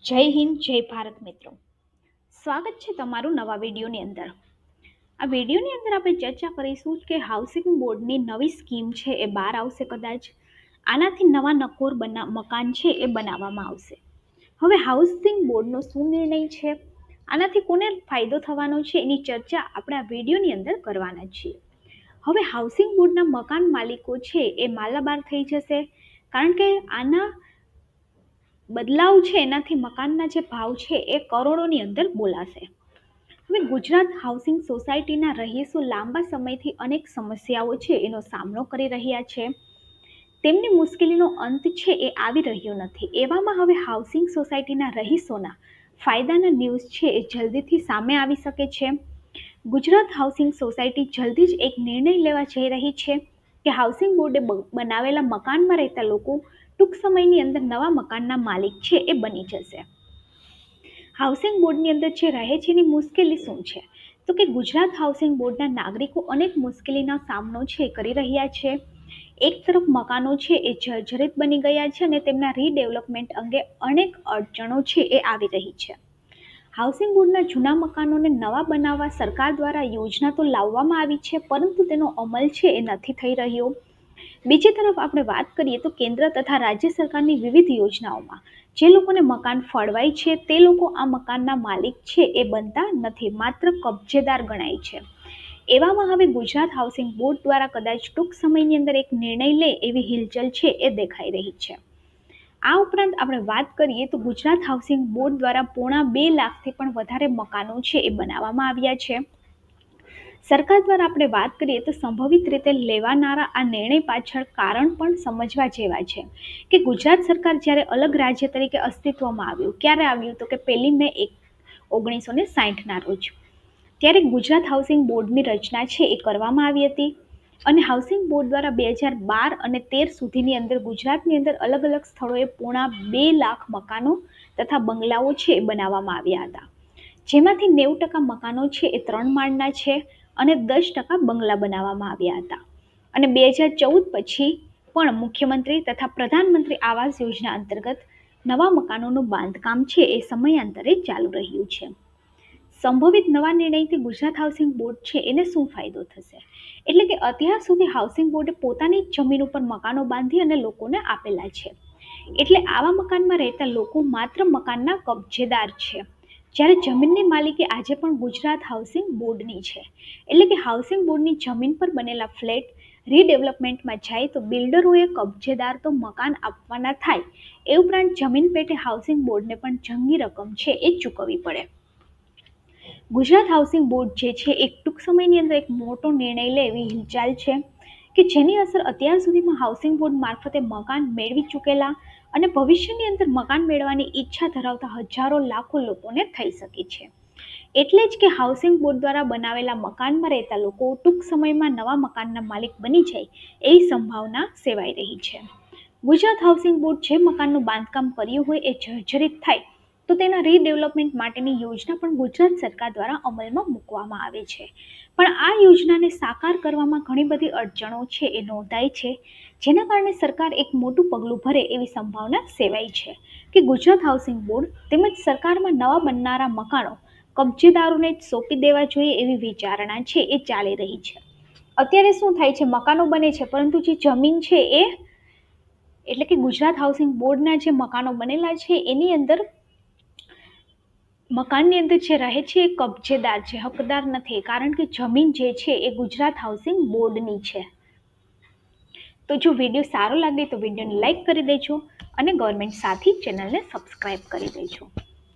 જય હિન્દ, જય ભારત મિત્રો. સ્વાગત છે તમારું નવા વિડીયોની અંદર. આ વિડીયોની અંદર આપણે ચર્ચા કરીશું કે હાઉસિંગ બોર્ડની નવી સ્કીમ છે એ બહાર આવશે કદાચ. આનાથી નવા નકોર મકાન છે એ બનાવવામાં આવશે. હવે હાઉસિંગ બોર્ડનો શું નિર્ણય છે, આનાથી કોને ફાયદો થવાનો છે, એની ચર્ચા આપણે આ વિડીયોની અંદર કરવાના છીએ. હવે હાઉસિંગ બોર્ડના મકાન માલિકો છે એ માલામાલ થઈ જશે, કારણ કે આના બદલાવ છે એનાથી મકાનના જે ભાવ છે એ કરોડોની અંદર બોલાશે. હવે ગુજરાત હાઉસિંગ સોસાયટીના રહીશો લાંબા સમયથી અનેક સમસ્યાઓ છે એનો સામનો કરી રહ્યા છે. તેમની મુશ્કેલીનો અંત છે એ આવી રહ્યો નથી. એવામાં હવે હાઉસિંગ સોસાયટીના રહીશોના ફાયદાના ન્યૂઝ છે એ જલ્દીથી સામે આવી શકે છે. ગુજરાત હાઉસિંગ સોસાયટી જલ્દી જ એક નિર્ણય લેવા જઈ રહી છે કે હાઉસિંગ બોર્ડે બનાવેલા મકાનમાં રહેતા લોકો ટૂંક સમયની અંદર નવા મકાનના માલિક છે એ બની જશે. હાઉસિંગ બોર્ડની અંદર જે રહે છે એની મુશ્કેલી શું છે, તો કે ગુજરાત હાઉસિંગ બોર્ડના નાગરિકો અનેક મુશ્કેલીનો સામનો છે કરી રહ્યા છે. એક તરફ મકાનો છે એ જર્જરિત બની ગયા છે અને તેમના રીડેવલપમેન્ટ અંગે અનેક અડચણો છે એ આવી રહી છે. હાઉસિંગ બોર્ડના જૂના મકાનોને નવા બનાવવા સરકાર દ્વારા યોજના તો લાવવામાં આવી છે, પરંતુ તેનો અમલ છે એ નથી થઈ રહ્યો. બીજી તરફ આપણે વાત કરીએ તો કેન્દ્ર તથા રાજ્ય સરકારની વિવિધ યોજનાઓમાં જે લોકોને મકાન ફળવાય છે તે લોકો આ મકાનના માલિક છે એ બનતા નથી, માત્ર કબજેદાર ગણાય છે. એવામાં હવે ગુજરાત હાઉસિંગ બોર્ડ દ્વારા કદાચ ટૂંક સમયની અંદર એક નિર્ણય લે એવી હિલચલ છે એ દેખાઈ રહી છે. આ ઉપરાંત આપણે વાત કરીએ તો ગુજરાત હાઉસિંગ બોર્ડ દ્વારા પોણા 2 લાખથી પણ વધારે મકાનો છે એ બનાવવામાં આવ્યા છે. સરકાર દ્વારા આપણે વાત કરીએ તો સંભવિત રીતે લેવાનારા આ નિર્ણય પાછળ કારણ પણ સમજવા જેવા છે કે ગુજરાત સરકાર જ્યારે અલગ રાજ્ય તરીકે અસ્તિત્વમાં આવ્યું, ક્યારે આવ્યું તો કે 1 મે 1960ના રોજ. ત્યારે ગુજરાત હાઉસિંગ બોર્ડની રચના છે એ કરવામાં આવી હતી અને હાઉસિંગ બોર્ડ દ્વારા 2012 અને 13 સુધીની અંદર ગુજરાતની અંદર અલગ અલગ સ્થળોએ પોણા 2 લાખ મકાનો તથા બંગલાઓ છે એ બનાવવામાં આવ્યા હતા, જેમાંથી 90% મકાનો છે એ 3 માળના છે અને 10% બંગલા બનાવવામાં આવ્યા હતા. અને 2014 પછી પણ મુખ્યમંત્રી તથા પ્રધાનમંત્રી આવાસ યોજના અંતર્ગત નવા મકાનોનું બાંધકામ છે એ સમયાંતરે ચાલુ રહ્યું છે. સંભવિત નવા નિર્ણયથી ગુજરાત હાઉસિંગ બોર્ડ છે એને શું ફાયદો થશે, એટલે કે અત્યાર સુધી હાઉસિંગ બોર્ડે પોતાની જમીન ઉપર મકાનો બાંધી અને લોકોને આપેલા છે, એટલે આવા મકાનમાં રહેતા લોકો માત્ર મકાનના કબજેદાર છે. જ્યારે જમીનની માલિકી આજે પણ ગુજરાત હાઉસિંગ બોર્ડની છે, એટલે કે હાઉસિંગ બોર્ડની જમીન પર બનેલા ફ્લેટ રીડેવલપમેન્ટમાં જાય તો બિલ્ડરોએ કબજેદાર તો મકાન આપવાના થાય, એ ઉપરાંત જમીન પેટે હાઉસિંગ બોર્ડને પણ જંગી રકમ છે એ ચૂકવવી પડે. ગુજરાત હાઉસિંગ બોર્ડ જે છે એક ટૂંક સમયની અંદર એક મોટો નિર્ણય લે એવી હિલચાલ છે કે જેની અસર અત્યાર સુધીમાં હાઉસિંગ બોર્ડ મારફતે મકાન મેળવી ચૂકેલા અને ભવિષ્યની અંદર મકાન મેળવવાની ઈચ્છા ધરાવતા હજારો લાખો લોકોને થઈ શકે છે. એટલે જ કે હાઉસિંગ બોર્ડ દ્વારા બનાવેલા મકાનમાં રહેતા લોકો ટૂંક સમયમાં નવા મકાનના માલિક બની જાય એવી સંભાવના સેવાઈ રહી છે. ગુજરાત હાઉસિંગ બોર્ડ જે મકાનનું બાંધકામ કર્યું હોય એ જર્જરિત થાય તો તેના રીડેવલપમેન્ટ માટેની યોજના પણ ગુજરાત સરકાર દ્વારા અમલમાં મૂકવામાં આવે છે, પણ આ યોજનાને સાકાર કરવામાં ઘણી બધી અડચણો છે એ નોંધાય છે, જેના કારણે સરકાર એક મોટું પગલું ભરે એવી સંભાવના સેવાઈ છે કે ગુજરાત હાઉસિંગ બોર્ડ તેમજ સરકારમાં નવા બનનારા મકાનો કબજેદારોને જ સોંપી દેવા જોઈએ એવી વિચારણા છે એ ચાલી રહી છે. અત્યારે શું થાય છે, મકાનો બને છે પરંતુ જે જમીન છે એ એટલે કે ગુજરાત હાઉસિંગ બોર્ડના જે મકાનો બનેલા છે એની અંદર મકાનની અંદર જે રહે છે એ કબજેદાર છે, હકદાર નથી, કારણ કે જમીન જે છે એ ગુજરાત હાઉસિંગ બોર્ડની છે. તો જો વિડીયો સારો લાગે તો વિડીયોને લાઈક કરી દેજો અને ગવર્મેન્ટ સાથી ચેનલને સબસ્ક્રાઈબ કરી દેજો.